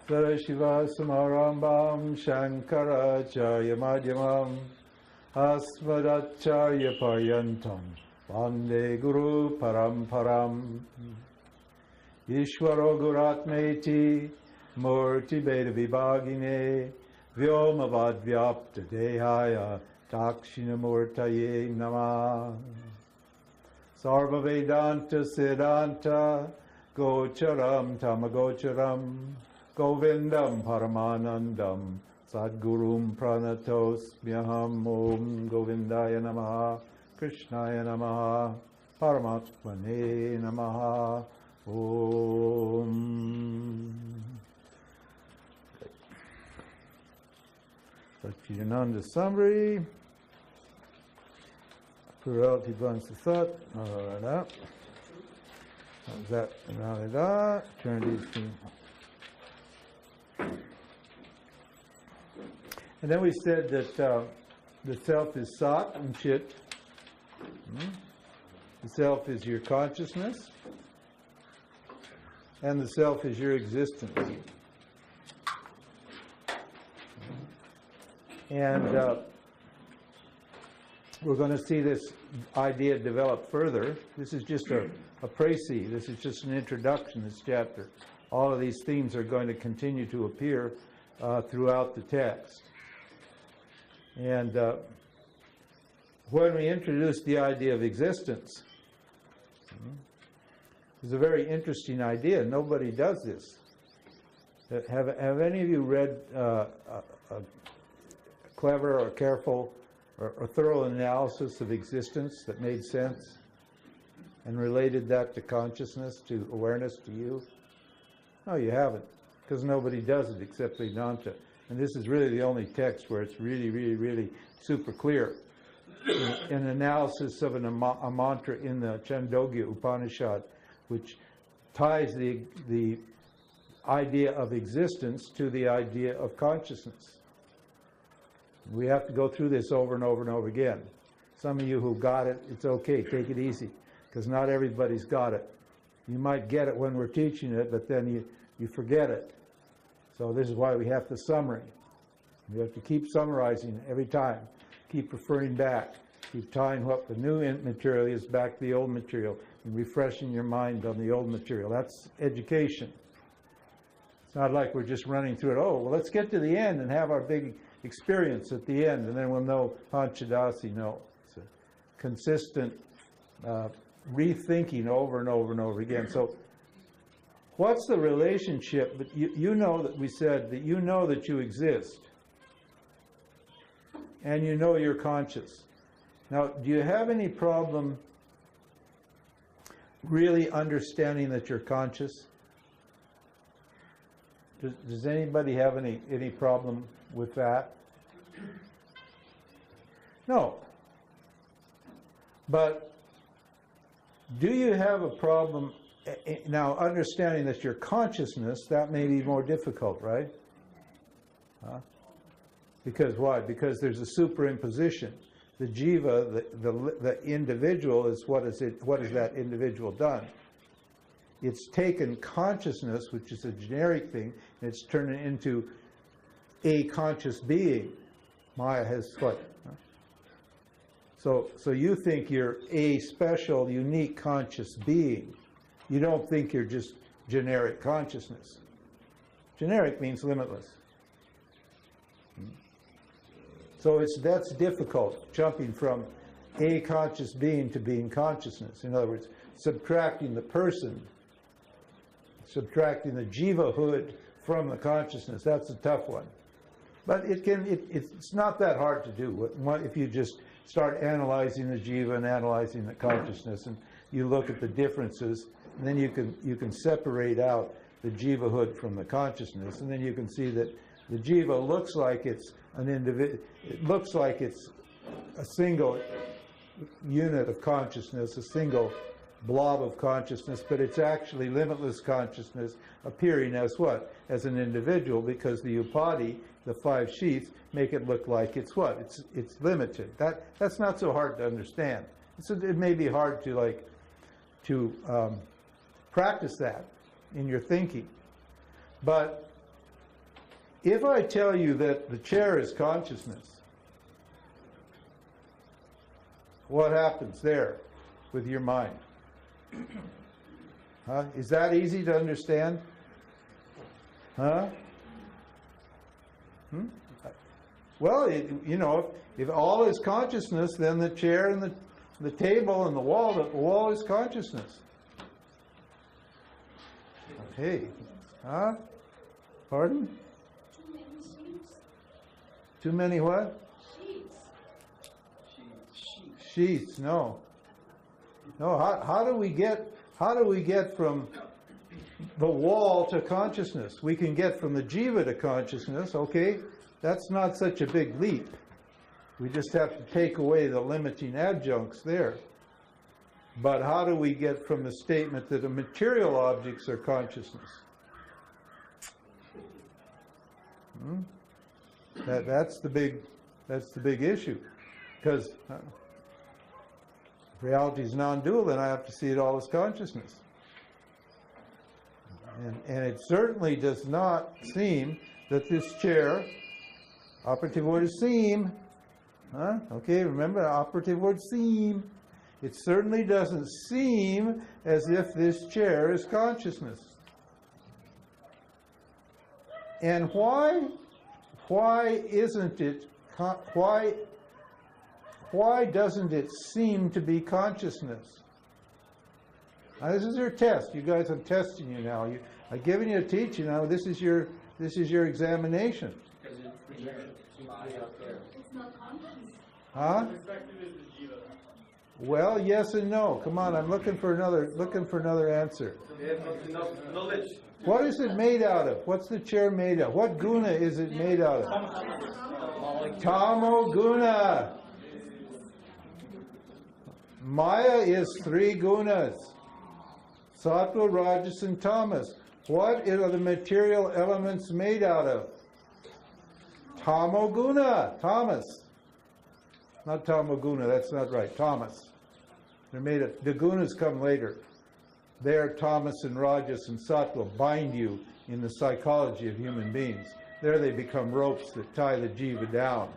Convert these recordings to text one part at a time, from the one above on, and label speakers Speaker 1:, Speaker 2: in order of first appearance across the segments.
Speaker 1: Sarashiva Samarambam Shankaracharya Madhyamam Asmadacharya Paryantam Vande Guru Paramparam Ishvaro Guratmeti Murti Veda Vibhagine Vyomavad Vyapta Dehaya Dakshinamurtaye Namah Sarva Vedanta Siddhanta Gocharam Tamagocharam Govindam Paramanandam Sadgurum Pranatosmyaham Om Govindaya Namaha Krishnaya Namaha Paramatmane Namaha Om. Satchidananda summary. Plurality blends the thought. How's that? Eternity is And then we said that the self is sat and chit. The self is your consciousness, and the self is your existence. And we're going to see this idea develop further. This is just a précis. This is just an introduction, this chapter. All of these themes are going to continue to appear throughout the text. And when we introduced the idea of existence, it's a very interesting idea. Nobody does this. Have any of you read a clever or careful or thorough analysis of existence that made sense and related that to consciousness, to awareness, to you? No, you haven't, because nobody does it except Vedanta. And this is really the only text where it's really, really, really super clear. An analysis of a mantra in the Chandogya Upanishad, which ties the idea of existence to the idea of consciousness. We have to go through this over and over and over again. Some of you who got it, it's okay, take it easy, because not everybody's got it. You might get it when we're teaching it, but then you forget it. So this is why we have the summary. We have to keep summarizing every time, keep referring back, keep tying what the new material is back to the old material, and refreshing your mind on the old material. That's education. It's not like we're just running through it. Oh, well, let's get to the end and have our big experience at the end, and then we'll know Panchadasi. No. It's a consistent rethinking over and over and over again. So what's the relationship? But you know that we said that you know that you exist, and you know you're conscious. Now, do you have any problem really understanding that you're conscious? Does anybody have any problem with that? No. But do you have a problem now understanding that your consciousness? That may be more difficult, right? Because why? Because there's a superimposition. The jiva, the individual, is what has that individual done? It's taken consciousness, which is a generic thing, and it's turned it into a conscious being. Maya has what? So you think you're a special, unique conscious being. You don't think you're just generic consciousness. Generic means limitless. So that's difficult, jumping from a conscious being to being consciousness. In other words, subtracting the person, subtracting the jiva-hood from the consciousness. That's a tough one. But it's not that hard to do if you just start analyzing the jiva and analyzing the consciousness, and you look at the differences, and then you can separate out the jiva-hood from the consciousness, and then you can see that the jiva looks like it's an individual. It looks like it's a single unit of consciousness, a single blob of consciousness, but it's actually limitless consciousness appearing as what? As an individual, because the upadhi, the 5 sheaths, make it look like it's what? It's limited. That's not so hard to understand. It may be hard to practice that in your thinking. But if I tell you that the chair is consciousness, what happens there with your mind? Huh? Is that easy to understand? Huh? Well, if all is consciousness, then the chair and the table and the wall is consciousness. Okay. Huh? Pardon?
Speaker 2: Too many sheets.
Speaker 1: Too many what?
Speaker 2: Sheets.
Speaker 1: Sheets. No. No. How do we get from the wall to consciousness? We can get from the jiva to consciousness. Okay, that's not such a big leap. We just have to take away the limiting adjuncts there. But how do we get from the statement that the material objects are consciousness? That's the big issue, because reality is non-dual, then I have to see it all as consciousness. And it certainly does not seem that this chair, operative word is seem, okay, remember, operative word seem. It certainly doesn't seem as if this chair is consciousness. And why isn't it, why doesn't it seem to be consciousness? Now, this is your test. You guys, I'm testing you now. I've given you a teaching. Now this is your examination.
Speaker 3: Because it's projection.
Speaker 2: It's not conscious.
Speaker 1: Huh? Well, yes and no. Come on, I'm looking for another answer.
Speaker 3: Knowledge.
Speaker 1: What is it made out of? What's the chair made of? What guna is it made out of? Tamo guna. Maya is 3 gunas. Sattva, Rajas, and Tamas. What are the material elements made out of? Tamo guna. Tamas. Not tamoguna, that's not right. Tamas. They're made of, the gunas come later. There, tamas and rajas and sattva bind you in the psychology of human beings. There they become ropes that tie the jiva down.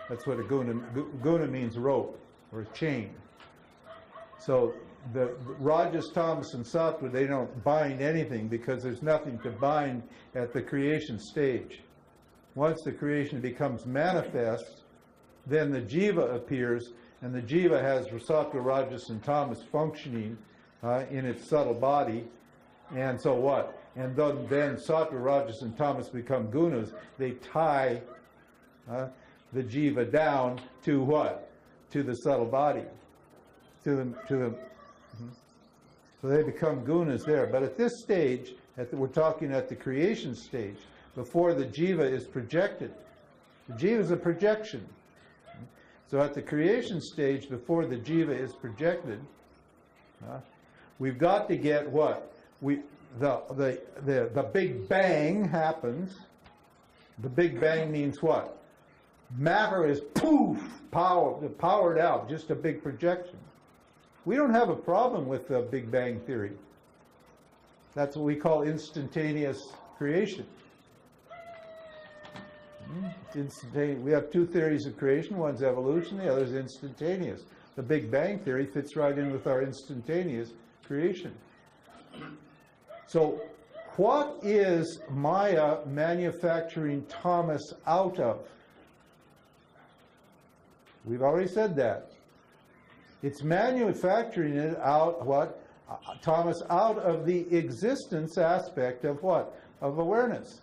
Speaker 1: That's what a guna means, rope or a chain. So the rajas, tamas, and sattva, they don't bind anything because there's nothing to bind at the creation stage. Once the creation becomes manifest, then the jiva appears, and the jiva has sattva, rajas, and tamas functioning in its subtle body. And so what? And then sattva, rajas, and tamas become gunas. They tie the jiva down to what? To the subtle body. So they become gunas there. But at this stage, we're talking at the creation stage, before the jiva is projected. The jiva is a projection. So at the creation stage, before the jiva is projected, we've got to get what? The Big Bang happens. The Big Bang means what? Matter is poof, powered out, just a big projection. We don't have a problem with the Big Bang theory. That's what we call instantaneous creation. It's instantaneous. We have 2 theories of creation. One's evolution, the other's instantaneous. The Big Bang theory fits right in with our instantaneous creation. So what is Maya manufacturing tamas out of? We've already said that. It's manufacturing it out, what? Tamas out of the existence aspect of what? Of awareness.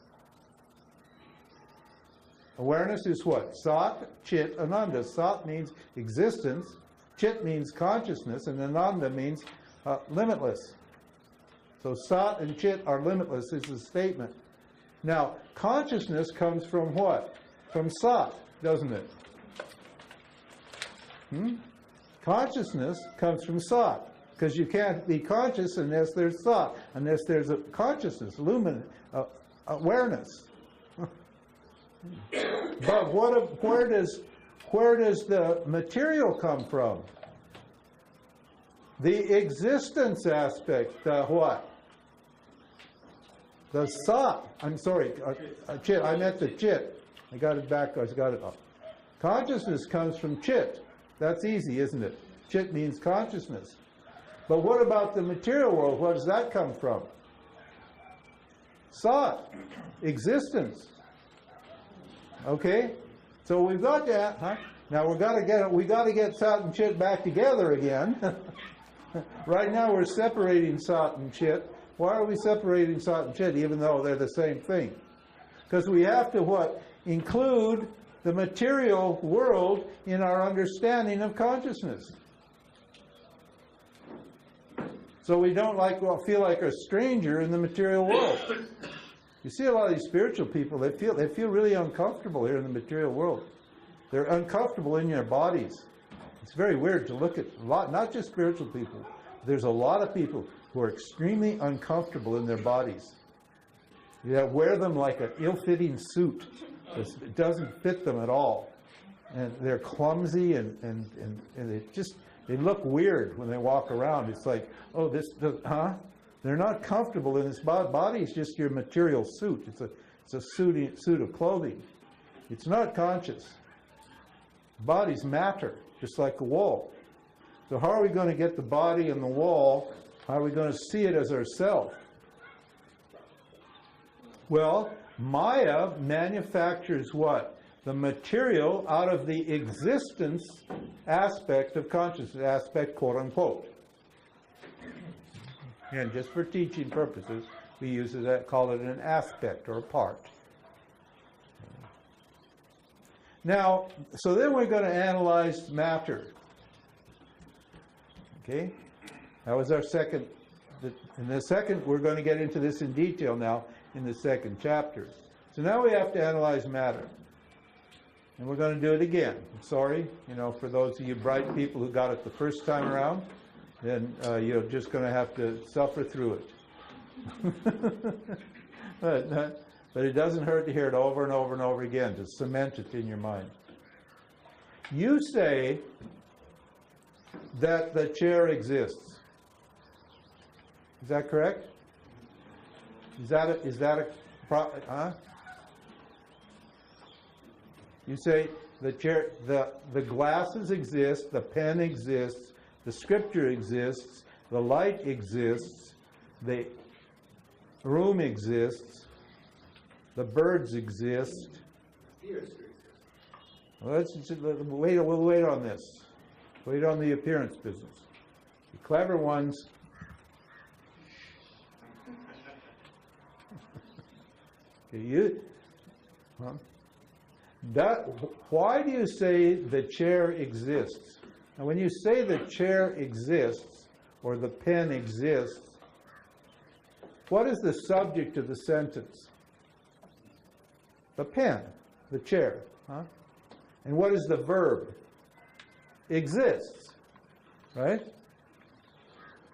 Speaker 1: Awareness is what? Sat, Chit, Ananda. Sat means existence, Chit means consciousness, and Ananda means limitless. So Sat and Chit are limitless is the statement. Now, consciousness comes from what? From Sat, doesn't it? Consciousness comes from Sat, because you can't be conscious unless there's Sat, unless there's a consciousness, awareness. But where does the material come from? The existence aspect, the what? The Sat. I'm sorry, Chit. I meant the Chit. I got it back. I got it up. Consciousness comes from Chit. That's easy, isn't it? Chit means consciousness. But what about the material world? Where does that come from? Sat. Existence. Okay? So we've got that. Huh? Now we got to get Sat and Chit back together again. Right now we're separating Sat and Chit. Why are we separating Sat and Chit even though they're the same thing? Because we have to what? Include the material world in our understanding of consciousness. So we don't feel like a stranger in the material world. You see a lot of these spiritual people, they feel really uncomfortable here in the material world. They're uncomfortable in their bodies. It's very weird to look at a lot, not just spiritual people. There's a lot of people who are extremely uncomfortable in their bodies. They wear them like an ill-fitting suit. It doesn't fit them at all. And they're clumsy and they look weird when they walk around. It's like, oh, They're not comfortable in this body. Body is just your material suit. It's a suit of clothing. It's not conscious. Body's matter, just like a wall. So how are we going to get the body and the wall? How are we going to see it as ourself? Well, Maya manufactures what? The material out of the existence aspect of consciousness, aspect, quote unquote. And just for teaching purposes, we use it, call it an aspect or a part. Now, so then we're going to analyze matter. Okay? That was our second. In the second, we're going to get into this in detail now in the second chapter. So now we have to analyze matter. And we're going to do it again. I'm sorry, for those of you bright people who got it the first time around, then you're just going to have to suffer through it. But it doesn't hurt to hear it over and over and over again, to cement it in your mind. You say that the chair exists. Is that correct? Is that a You say the chair, the glasses exist, the pen exists, the scripture exists, the light exists, the room exists, the birds exist. Well, we'll wait on this. Wait on the appearance business. The clever ones. Why do you say the chair exists? And when you say the chair exists, or the pen exists, what is the subject of the sentence? The pen, the chair. And what is the verb? Exists. Right?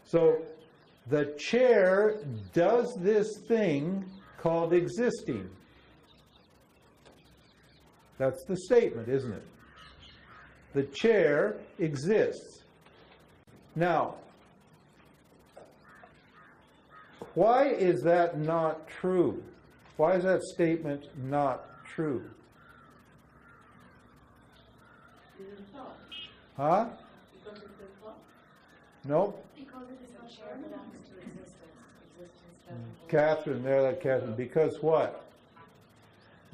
Speaker 1: So the chair does this thing called existing. That's the statement, isn't it? The chair exists. Now, why is that not true? Why is that statement not true? Huh?
Speaker 2: Because it's a thought?
Speaker 1: Nope.
Speaker 2: Because it is not chair belongs to existence.
Speaker 1: Catherine, Catherine. Because what?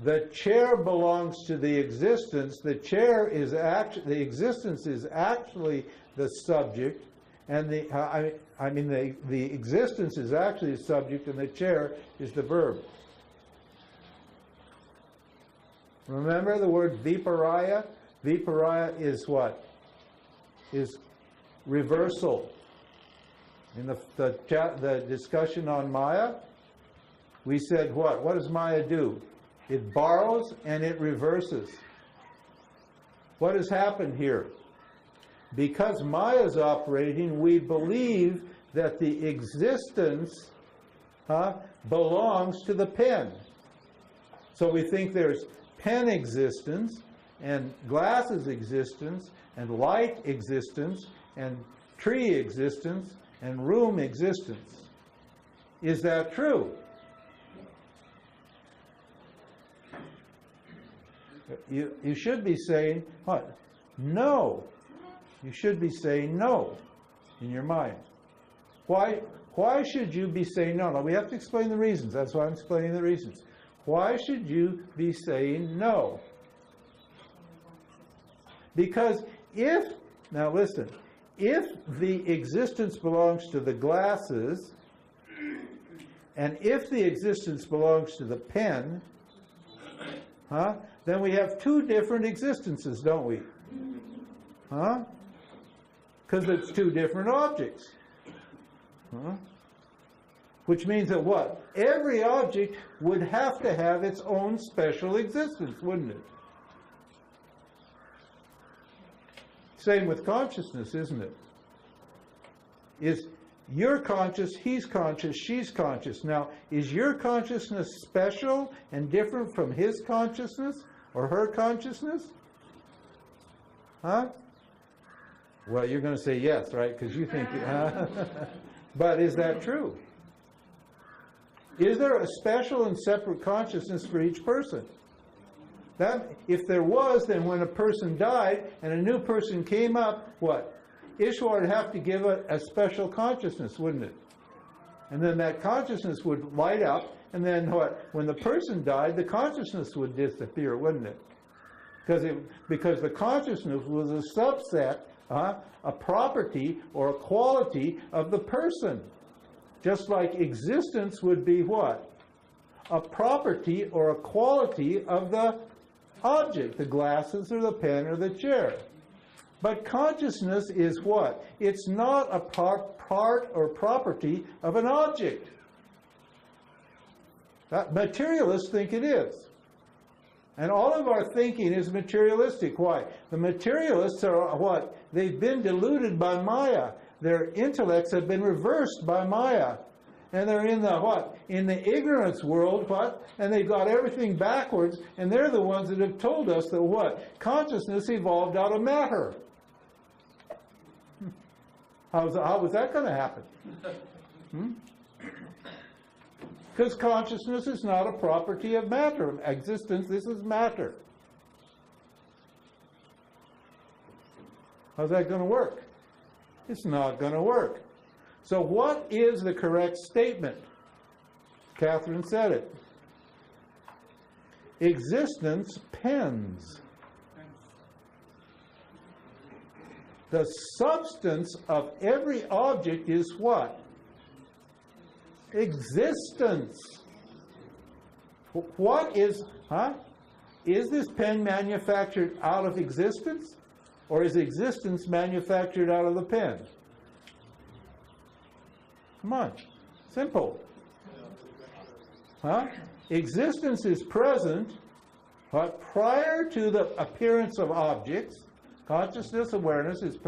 Speaker 1: The chair belongs to the existence. The chair is the existence is actually the subject, and the existence is actually the subject, and the chair is the verb. Remember the word viparaya? Viparaya is what? Is reversal. In the discussion on Maya, we said what? What does Maya do? It borrows and it reverses. What has happened here? because Maya is operating, we believe that the existence belongs to the pen. So we think there's pen existence, and glasses existence, and light existence, and tree existence, and room existence. Is that true? You should be saying, what? No. You should be saying no in your mind. Why should you be saying no? Now, we have to explain the reasons. That's why I'm explaining the reasons. Why should you be saying no? Because now listen, if the existence belongs to the glasses, and if the existence belongs to the pen, then we have two different existences, don't we? Because it's two different objects. Which means that what? Every object would have to have its own special existence, wouldn't it? Same with consciousness, isn't it? Is you're conscious, he's conscious, she's conscious. Now, is your consciousness special and different from his consciousness or her consciousness? Well, you're going to say yes, right? Because you think, but is that true? Is there a special and separate consciousness for each person? That, if there was, then when a person died and a new person came up, what? Ishwar would have to give a special consciousness, wouldn't it? And then that consciousness would light up, and then what? When the person died, the consciousness would disappear, wouldn't it? Because the consciousness was a subset, a property or a quality of the person. Just like existence would be what? A property or a quality of the object, the glasses or the pen or the chair. But consciousness is what? It's not a part or property of an object. Materialists think it is. And all of our thinking is materialistic. Why? The materialists are what? They've been deluded by Maya. Their intellects have been reversed by Maya. And they're in the what? In the ignorance world, what? And they've got everything backwards, and they're the ones that have told us that what? Consciousness evolved out of matter. How was that going to happen? Because consciousness is not a property of matter. Existence, this is matter. How's that going to work? It's not going to work. So what is the correct statement? Catherine said it. Existence pens. The substance of every object is what? Existence. What is, Is this pen manufactured out of existence? Or is existence manufactured out of the pen? Come on. Simple. Existence is present, but prior to the appearance of objects. Consciousness, awareness is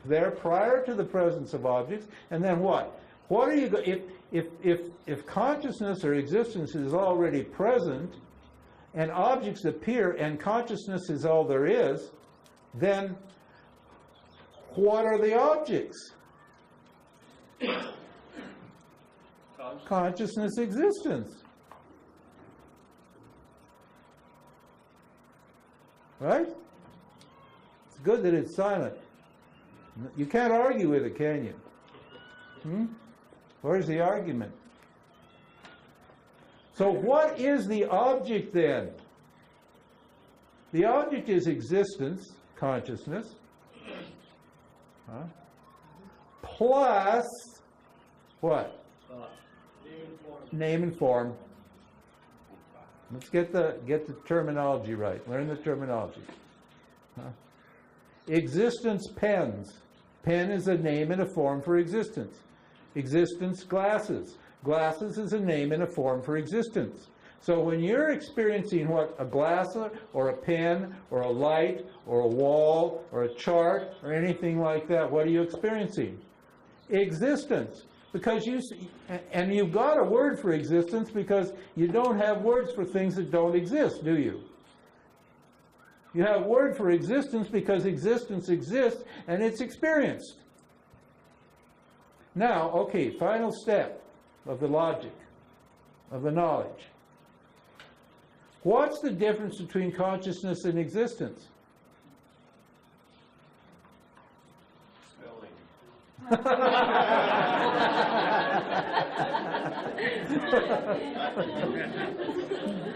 Speaker 1: there prior to the presence of objects. And then what? What are you if consciousness or existence is already present, and objects appear, and consciousness is all there is, then what are the objects? Consciousness, existence. Right? It's good that it's silent. You can't argue with it, can you? Where's the argument? So what is the object then? The object is existence, consciousness, plus what? Name and form. Let's get the terminology right. Learn the terminology. Existence pens. Pen is a name and a form for existence. Existence glasses. Glasses is a name and a form for existence. So when you're experiencing what, a glass or a pen or a light or a wall or a chart or anything like that, what are you experiencing? Existence. Because and you've got a word for existence because you don't have words for things that don't exist, do you? You have a word for existence because existence exists and it's experienced. Now, okay, final step of the logic, of the knowledge. What's the difference between consciousness and existence?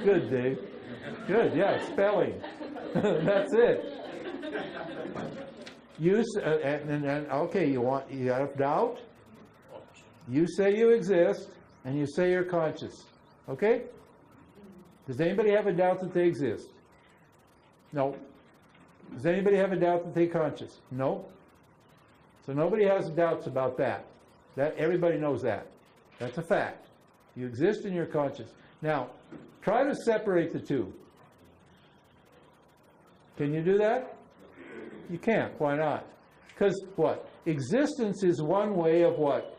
Speaker 1: Good, Dave. Good, yeah, spelling. That's it. Okay, you have doubt? You say you exist, and you say you're conscious. Okay? Does anybody have a doubt that they exist? No. Does anybody have a doubt that they're conscious? No. So nobody has doubts about that. Everybody knows that. That's a fact. You exist and you're conscious. Now, try to separate the two. Can you do that? You can't. Why not? Because what? Existence is one way of what?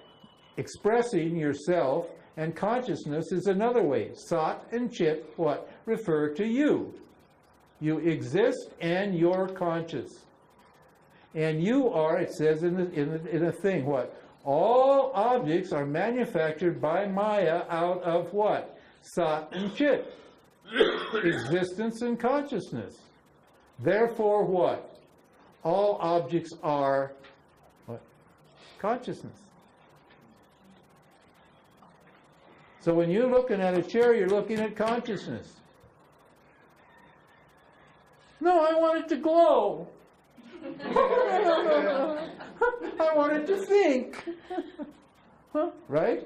Speaker 1: Expressing yourself, and consciousness is another way. Sat and Chit, what? Refer to you. You exist and you're conscious. And you are, it says in the thing, what? All objects are manufactured by Maya out of what? Sat and Chit. Existence and consciousness. Therefore, what? All objects are what? Consciousness. So when you're looking at a chair, you're looking at consciousness. No, I want it to glow. I want it to think. Right?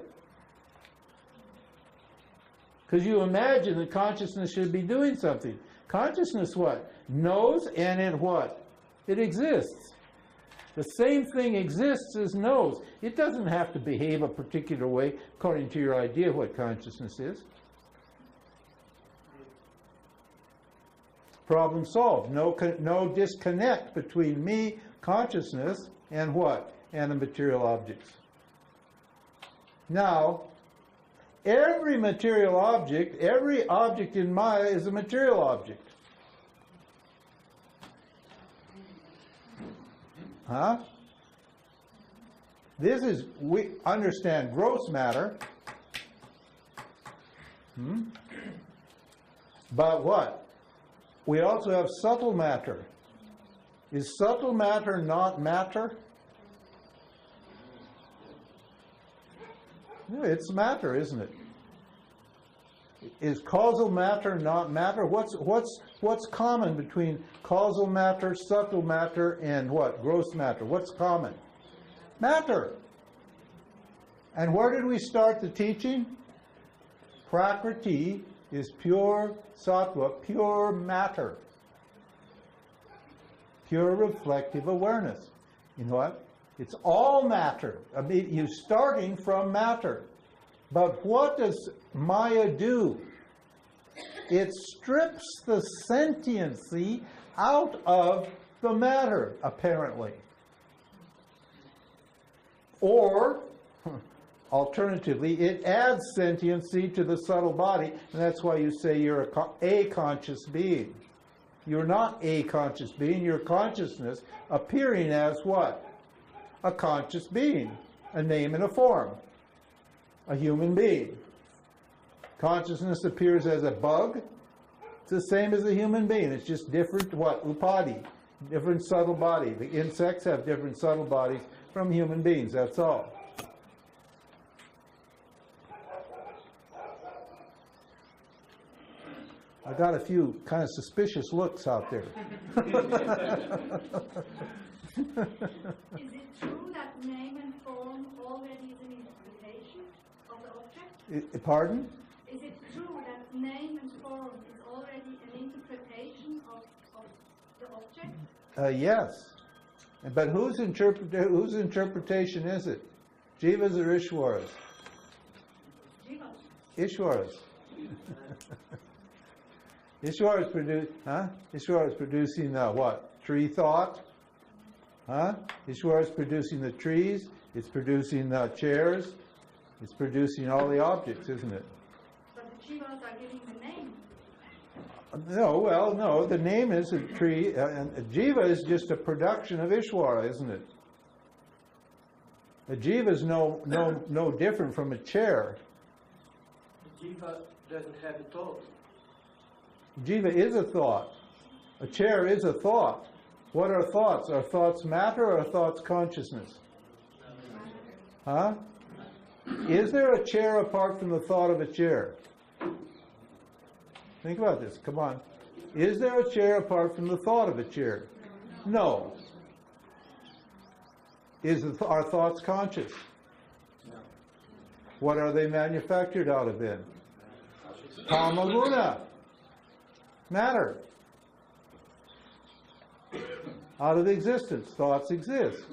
Speaker 1: Because you imagine that consciousness should be doing something. Consciousness what? Knows, and it what? It exists. The same thing exists as knows. It doesn't have to behave a particular way according to your idea of what consciousness is. Problem solved. No disconnect between me, consciousness, and what? And the material objects. Now, every material object, every object in Maya is a material object. Huh? We understand gross matter. But what? We also have subtle matter. Is subtle matter not matter? Yeah, it's matter, isn't it? Is causal matter not matter? What's common between causal matter, subtle matter, and what? Gross matter. What's common? Matter. And where did we start the teaching? Prakriti is pure sattva, pure matter. Pure reflective awareness. You know what? It's all matter. I mean, you're starting from matter. But what does Maya do? It strips the sentiency out of the matter, apparently. Or, alternatively, it adds sentiency to the subtle body, and that's why you say you're a conscious being. You're not a conscious being, you're consciousness appearing as what? A conscious being, a name and a form. A human being. Consciousness appears as a bug. It's the same as a human being. It's just different, what? Upadi. Different subtle body. The insects have different subtle bodies from human beings. That's all. I got a few kind of suspicious looks out there.
Speaker 4: Is it true that name and form already is an interpretation of the object?
Speaker 1: Pardon?
Speaker 4: Is it true that name and form is already an interpretation of the object?
Speaker 1: Yes. But whose interpretation is it? Jiva's or Ishwara's?
Speaker 4: Jiva.
Speaker 1: Ishwara's. Ishwara is producing what? Tree thought? Huh? Ishwara is producing the trees. It's producing the chairs. It's producing all the objects, isn't it?
Speaker 4: But the jivas are giving the name.
Speaker 1: No, well, no. The name is a tree, and a jiva is just a production of Ishwara, isn't it? A jiva is no different from a chair.
Speaker 3: Jiva doesn't have a thought.
Speaker 1: Jiva is a thought. A chair is a thought. What are thoughts? Are thoughts matter or are thoughts consciousness? Huh? Is there a chair apart from the thought of a chair? Think about this. Come on. Is there a chair apart from the thought of a chair? No. Are thoughts conscious? What are they manufactured out of then? Kamaguna. Matter. Out of existence. Thoughts exist.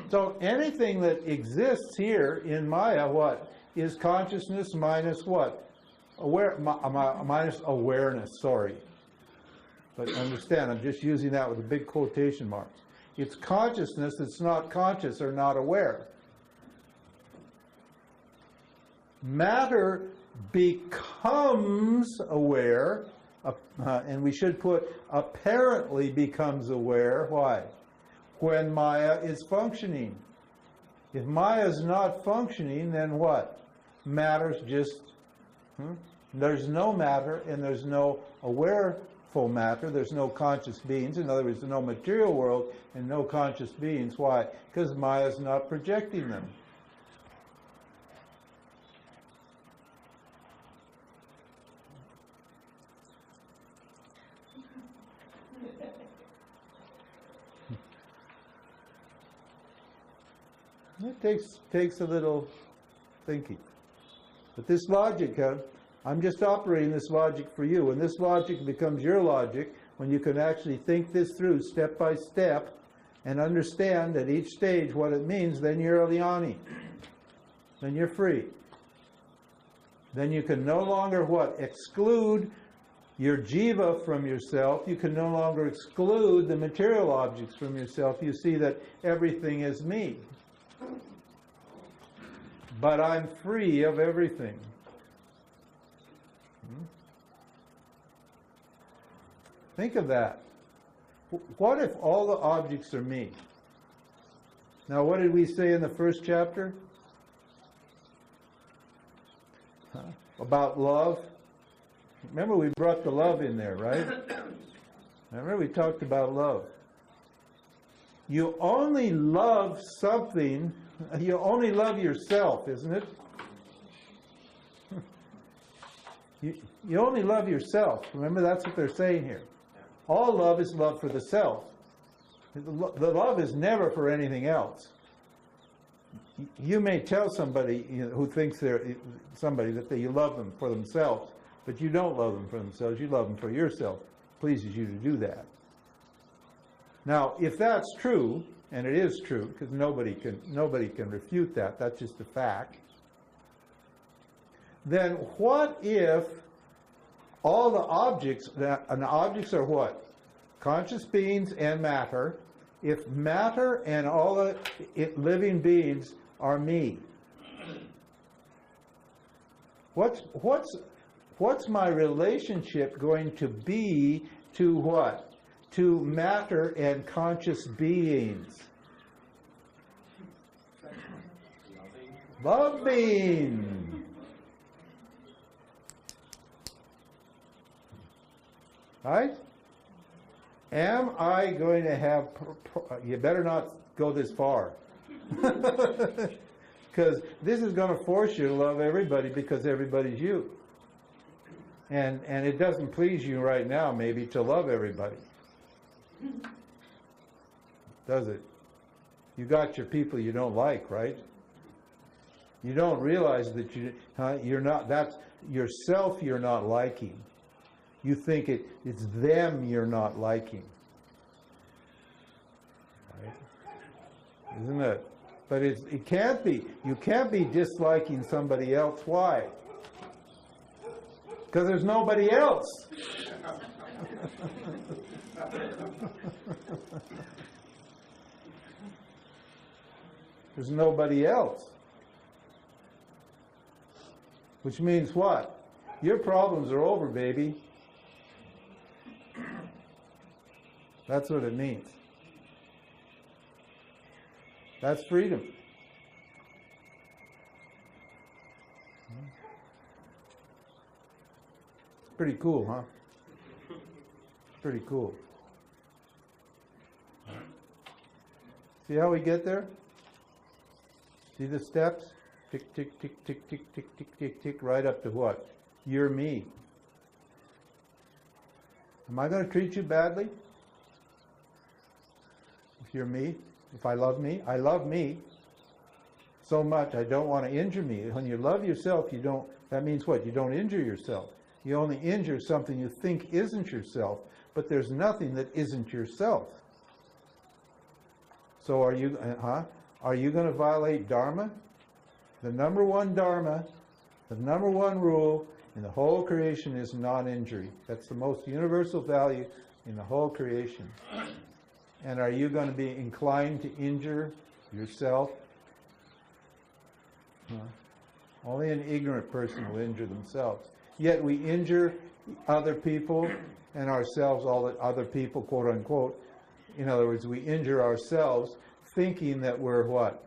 Speaker 1: So anything that exists here in Maya, what? Is consciousness minus what? Minus awareness, sorry. But understand, I'm just using that with a big quotation marks. It's consciousness that's not conscious or not aware. Matter becomes aware, and we should put apparently becomes aware. Why? When Maya is functioning. If Maya is not functioning, then what? Matter's just, there's no matter and there's no awareful matter. There's no conscious beings. In other words, there's no material world and no conscious beings. Why? Because Maya's not projecting them. It takes a little thinking. But this logic, I'm just operating this logic for you. And this logic becomes your logic when you can actually think this through step by step and understand at each stage what it means. Then you're Alyani. Then you're free. Then you can no longer what? Exclude your jiva from yourself. You can no longer exclude the material objects from yourself. You see that everything is me. But I'm free of everything. Think of that. What if all the objects are me? Now, what did we say in the first chapter? About love? Remember, we brought the love in there, right? Remember, we talked about love. You only love something, you only love yourself, isn't it? You only love yourself. Remember, that's what they're saying here. All love is love for the self. The love is never for anything else. You may tell somebody who thinks they're somebody that you love them for themselves, but you don't love them for themselves. You love them for yourself. It pleases you to do that. Now, if that's true, and it is true, because nobody can refute that, that's just a fact, then what if all the objects, and the objects are what? Conscious beings and matter. If matter and all the living beings are me, what's my relationship going to be to what? To matter and conscious beings. Loving. Right? Am I going to have, you better not go this far. Because this is going to force you to love everybody because everybody's you. And it doesn't please you right now maybe to love everybody. Does it? You got your people you don't like, right? You don't realize that you're not, that's yourself you're not liking. You think it's them you're not liking. Right? Isn't it? But it can't be. You can't be disliking somebody else. Why? Because there's nobody else. There's nobody else. Which means what? Your problems are over, baby. That's what it means. That's freedom. Pretty cool, huh? Pretty cool. See how we get there? See the steps? Tick, tick, tick, tick, tick, tick, tick, tick, tick, right up to what? You're me. Am I going to treat you badly? If you're me? If I love me? I love me so much I don't want to injure me. When you love yourself, you don't, that means what? You don't injure yourself. You only injure something you think isn't yourself, but there's nothing that isn't yourself. So are you going to violate Dharma? The number one Dharma, the number one rule in the whole creation is non-injury. That's the most universal value in the whole creation. And are you going to be inclined to injure yourself? Only an ignorant person will injure themselves. Yet we injure other people and ourselves, all the other people, quote unquote. In other words, we injure ourselves thinking that we're what?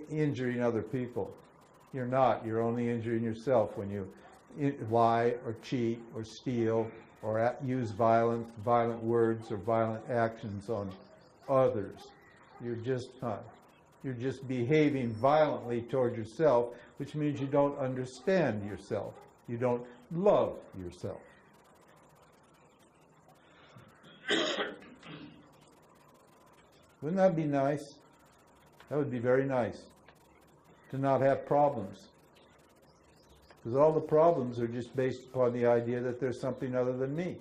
Speaker 1: Injuring other people. You're not. You're only injuring yourself when you lie or cheat or steal or use violent words or violent actions on others. You're just behaving violently toward yourself, which means you don't understand yourself. You don't love yourself. Wouldn't that be nice? That would be very nice, to not have problems. Because all the problems are just based upon the idea that there's something other than me.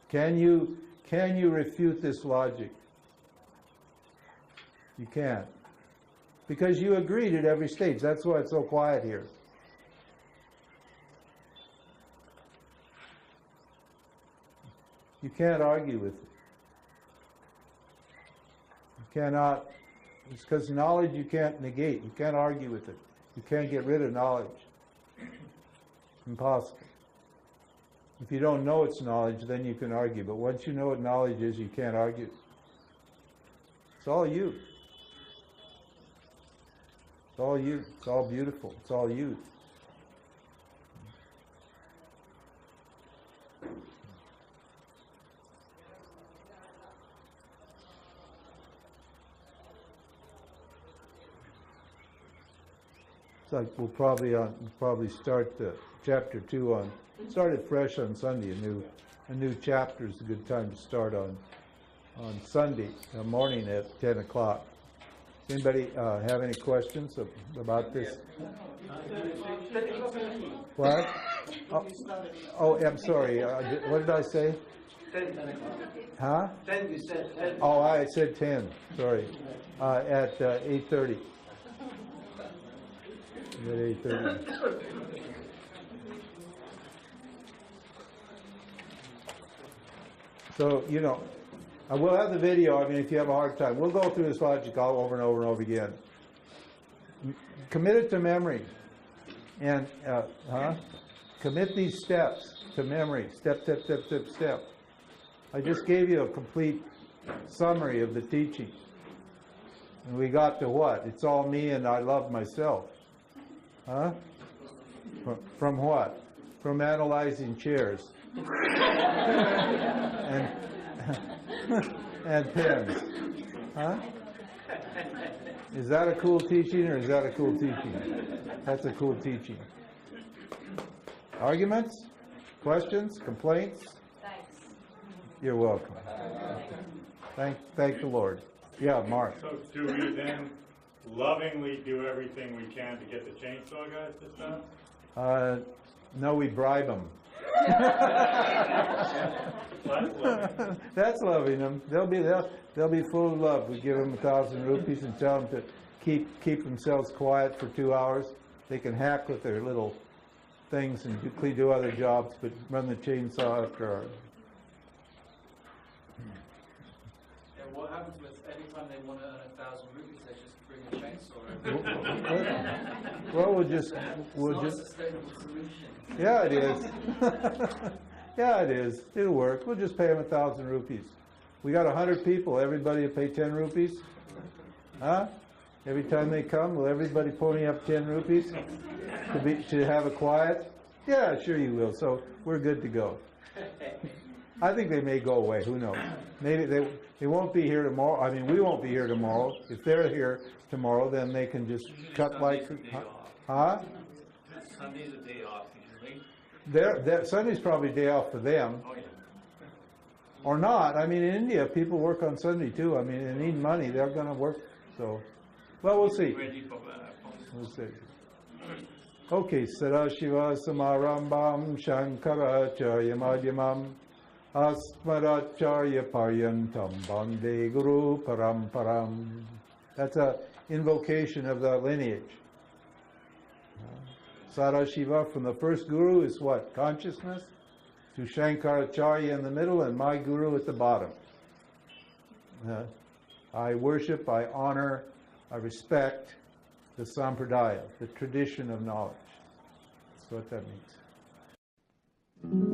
Speaker 1: Can you refute this logic? You can't. Because you agreed at every stage. That's why it's so quiet here. You can't argue with it. You cannot. It's because knowledge you can't negate. You can't argue with it. You can't get rid of knowledge. Impossible. If you don't know it's knowledge, then you can argue. But once you know what knowledge is, you can't argue. It's all you. It's all you. It's all beautiful. It's all you. It's like we'll probably start chapter 2 start it fresh on Sunday. A new chapter is a good time to start on Sunday morning at 10 o'clock. Anybody have any questions about this? What? Oh, I'm sorry. What did I say?
Speaker 3: 10.
Speaker 1: Huh?
Speaker 3: 10 you said. 10.
Speaker 1: Oh, I said 10. Sorry. At 8:30. At 8:30. So, we'll have the video. I mean, if you have a hard time, we'll go through this logic all over and over and over again. Commit it to memory. And, commit these steps to memory. Step, step, step, step, step. I just gave you a complete summary of the teaching. And we got to what? It's all me and I love myself. Huh? From what? From analyzing chairs. and pens. Huh? Is that a cool teaching or is that a cool teaching? That's a cool teaching. Arguments? Questions? Complaints?
Speaker 2: Thanks.
Speaker 1: You're welcome. Thank the Lord. Yeah, Mark.
Speaker 5: So do we then lovingly do everything we can to get the chainsaw guys to stop?
Speaker 1: No, we bribe them. That's loving them. They'll be full of love. We give them 1,000 rupees and tell them to keep themselves quiet for 2 hours. They can hack with their little things and do other jobs, but run the chainsaw after hours.
Speaker 3: And what happens with anytime they want to earn 1,000 rupees, they just bring a chainsaw over?
Speaker 1: Well, we'll
Speaker 3: It's not a sustainable solution.
Speaker 1: Yeah, it is. Yeah, it is. It'll work. We'll just pay them 1,000 rupees. We got 100 people. Everybody will pay 10 rupees? Huh? Every time they come, will everybody pony up 10 rupees to have a quiet? Yeah, sure you will. So we're good to go. I think they may go away. Who knows? Maybe they won't be here tomorrow. I mean, we won't be here tomorrow. If they're here tomorrow, then they can just cut like... Huh?
Speaker 6: Sunday's a day off usually.
Speaker 1: Sunday's probably a day off for them.
Speaker 6: Oh, yeah.
Speaker 1: Or not. I mean, in India, people work on Sunday too. I mean, they need money. They're going to work. So, well, we'll see. We'll see. Okay. Sadashiva Samarambam Shankaracharya Madhyamam Asmaracharya Paryantam Bande Guru Paramparam. That's a invocation of the lineage. Sadashiva from the first guru is what? Consciousness. To Shankaracharya in the middle and my guru at the bottom. I worship, I honor, I respect the sampradaya, the tradition of knowledge. That's what that means.